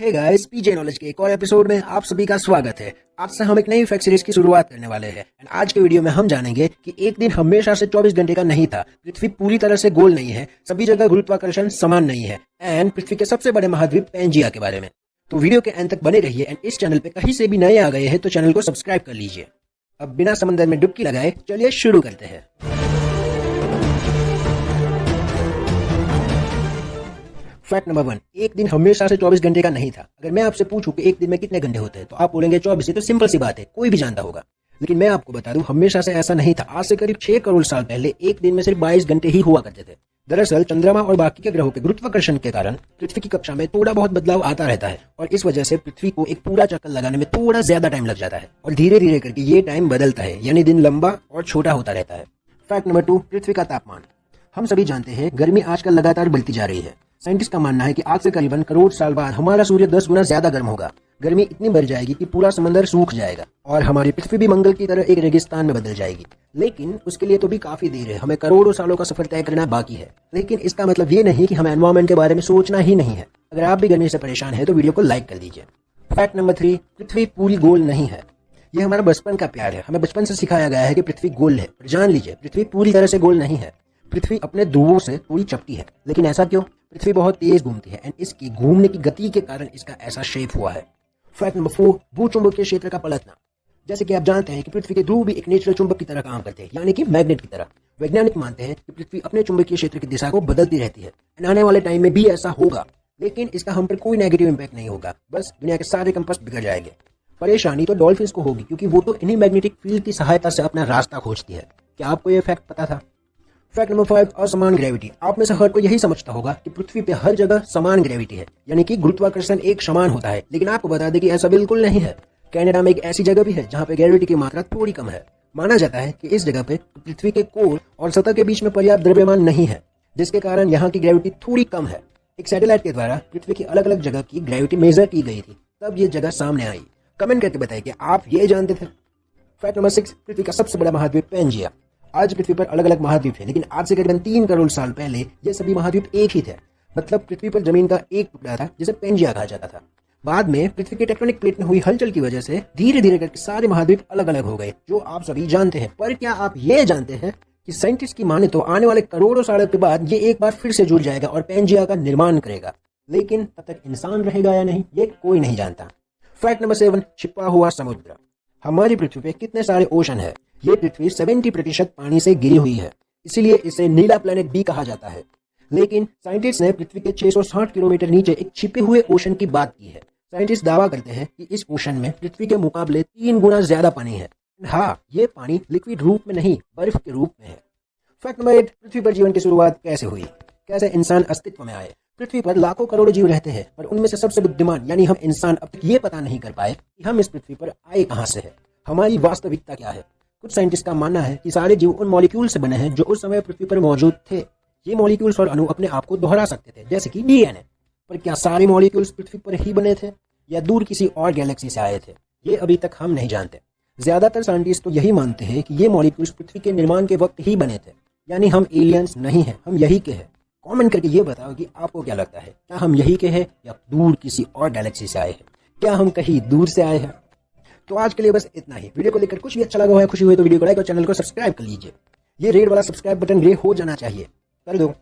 Hey guys, पीजे knowledge के एक और एपिसोड में आप सभी का स्वागत है। आज से हम एक नई फैक्ट सीरीज की शुरुआत करने वाले हैं। आज के वीडियो में हम जानेंगे कि एक दिन हमेशा से 24 घंटे का नहीं था। पृथ्वी पूरी तरह से गोल नहीं है, सभी जगह गुरुत्वाकर्षण समान नहीं है एंड पृथ्वी के सबसे बड़े महाद्वीप पैंजिया के बारे में। तो वीडियो के अंत तक बने रहिए एंड इस चैनल पे कहीं से भी नए आ गए हैं तो चैनल को सब्सक्राइब कर लीजिए। अब बिना समंदर में डुबकी लगाए चलिए शुरू करते हैं। फैक्ट नंबर 1, एक दिन हमेशा से 24 घंटे का नहीं था। अगर मैं आपसे पूछूं कि एक दिन में कितने घंटे होते हैं तो आप बोलेंगे 24। तो सिंपल सी बात है, कोई भी जानता होगा। लेकिन मैं आपको बता दूं, हमेशा से ऐसा नहीं था। आज से करीब 6 करोड़ साल पहले एक दिन में सिर्फ 22 घंटे ही हुआ करते थे। दरअसल चंद्रमा और बाकी के ग्रहों के गुरुत्वाकर्षण के कारण पृथ्वी की कक्षा में थोड़ा बहुत बदलाव आता रहता है और इस वजह से पृथ्वी को एक पूरा चक्कर लगाने में थोड़ा ज्यादा टाइम लग जाता है और धीरे धीरे करके ये टाइम बदलता है, यानी दिन लंबा और छोटा होता रहता है। फैक्ट नंबर 2, पृथ्वी का तापमान। हम सभी जानते हैं गर्मी आजकल लगातार बढ़ती जा रही है। साइंटिस्ट का मानना है कि आज से करीबन करोड़ साल बाद हमारा सूर्य 10 गुना ज्यादा गर्म होगा। गर्मी इतनी बढ़ जाएगी कि पूरा समंदर सूख जाएगा और हमारी पृथ्वी भी मंगल की तरह एक रेगिस्तान में बदल जाएगी। लेकिन उसके लिए तो भी काफी देर है, हमें करोड़ों सालों का सफर तय करना बाकी है। लेकिन इसका मतलब ये नहीं कि हमें एनवायरमेंट के बारे में सोचना ही नहीं है। अगर आप भी गर्मी से परेशान है तो वीडियो को लाइक कर दीजिए। फैक्ट नंबर 3, पृथ्वी पूरी गोल नहीं है। ये हमारा बचपन का प्यार है। हमें बचपन से सिखाया गया है कि पृथ्वी गोल है। जान लीजिए, पृथ्वी पूरी तरह से गोल नहीं है। पृथ्वी अपने ध्रुवों से पूरी चपटी है। लेकिन ऐसा क्यों? पृथ्वी बहुत तेज घूमती है एंड इसकी घूमने की गति के कारण इसका ऐसा शेप हुआ है। फैक्ट नंबर 4, भूचुंबकीय क्षेत्र का पलटना। जैसे कि आप जानते हैं कि पृथ्वी के ध्रुव भी एक नेचुरल चुंबक की तरह काम करते हैं, यानी कि मैग्नेट की तरह। वैज्ञानिक मानते हैं कि पृथ्वी अपने चुंबकीय क्षेत्र की दिशा को बदलती रहती है। आने वाले टाइम में भी ऐसा होगा, लेकिन इसका हम पर कोई नेगेटिव इंपैक्ट नहीं होगा। बस दुनिया के सारे कंपास बिगड़ जाएंगे। परेशानी तो डॉल्फिन्स को होगी, क्योंकि वो तो इन्हीं मैग्नेटिक फील्ड की सहायता से अपना रास्ता खोजती है। क्या आपको यह फैक्ट पता था? फैक्ट नंबर 5, असमान ग्रेविटी। आप में से हर कोई यही समझता होगा कि पृथ्वी पे हर जगह समान ग्रेविटी है, यानी कि गुरुत्वाकर्षण एक समान होता है। लेकिन आपको बता दें कि ऐसा बिल्कुल नहीं है। कनाडा में एक ऐसी जगह भी है जहाँ पे ग्रेविटी की मात्रा थोड़ी कम है। माना जाता है कि इस जगह पे पृथ्वी के कोर और सतह के बीच में पर्याप्त द्रव्यमान नहीं है, जिसके कारण यहाँ की ग्रेविटी थोड़ी कम है। एक सैटेलाइट के द्वारा पृथ्वी की अलग अलग जगह की ग्रेविटी मेजर की गई थी, तब ये जगह सामने आई। कमेंट करके बताइए कि आप ये जानते थे। फैक्ट नंबर 6, पृथ्वी का सबसे बड़ा महाद्वीप पैंजिया। आज पृथ्वी पर अलग अलग महाद्वीप है, लेकिन आज से करीबन 3 करोड़ साल पहले ये सभी महाद्वीप एक ही थे। मतलब पृथ्वी पर जमीन का एक टुकड़ा था जिसे पैंजिया कहा जाता था। बाद में पृथ्वी की टेक्टोनिक प्लेट में हुई हलचल की वजह से धीरे धीरे करके सारे महाद्वीप अलग अलग हो गए, जो आप सभी जानते हैं। पर क्या आप ये जानते हैं कि साइंटिस्ट की माने तो आने वाले करोड़ों सालों के बाद ये एक बार फिर से जुड़ जाएगा और पैंजिया का निर्माण करेगा। लेकिन तब तक इंसान रहेगा या नहीं, ये कोई नहीं जानता। फैक्ट नंबर 7, छिपा हुआ समुद्र। हमारी पृथ्वी पे कितने सारे ओशन है? ये पृथ्वी 70% पानी से घिरी हुई है, इसीलिए इसे नीला प्लेनेट भी कहा जाता है। लेकिन साइंटिस्ट ने पृथ्वी के 660 किलोमीटर नीचे एक छिपे हुए ओशन की बात की है। साइंटिस्ट दावा करते हैं कि इस ओशन में पृथ्वी के मुकाबले 3 गुना ज्यादा पानी है। हाँ, ये पानी लिक्विड रूप में नहीं, बर्फ के रूप में है। फैक्ट नंबर 8, पृथ्वी पर जीवन की शुरुआत कैसे हुई? कैसे इंसान अस्तित्व में आए? पृथ्वी पर लाखों करोड़ों जीव रहते हैं, पर उनमें से सबसे बुद्धिमान यानी हम इंसान अब तक ये पता नहीं कर पाए कि हम इस पृथ्वी पर आए कहां से है। हमारी वास्तविकता क्या है? कुछ साइंटिस्ट का मानना है कि सारे जीव उन मॉलिक्यूल से बने हैं जो उस समय पृथ्वी पर मौजूद थे। ये मॉलिक्यूल्स और अणु अपने आप को दोहरा सकते थे, जैसे कि डीएनए। पर क्या सारे मॉलिक्यूल्स पृथ्वी पर ही बने थे या दूर किसी और गैलेक्सी से आए थे? ये अभी तक हम नहीं जानते। ज्यादातर साइंटिस्ट तो यही मानते हैं कि ये मॉलिक्यूल्स पृथ्वी के निर्माण के वक्त ही बने थे, यानी हम एलियंस नहीं हैं, हम यही के हैं। कमेंट करके ये बताओ कि आपको क्या लगता है, क्या हम यही के हैं या दूर किसी और गैलेक्सी से आए हैं? क्या हम कहीं दूर से आए हैं? तो आज के लिए बस इतना ही। वीडियो को लेकर कुछ भी अच्छा लगा हो या खुशी हुई तो वीडियो को लाइक और चैनल को सब्सक्राइब कर लीजिए। ये रेड वाला सब्सक्राइब बटन ग्रे हो जाना चाहिए, कर दो।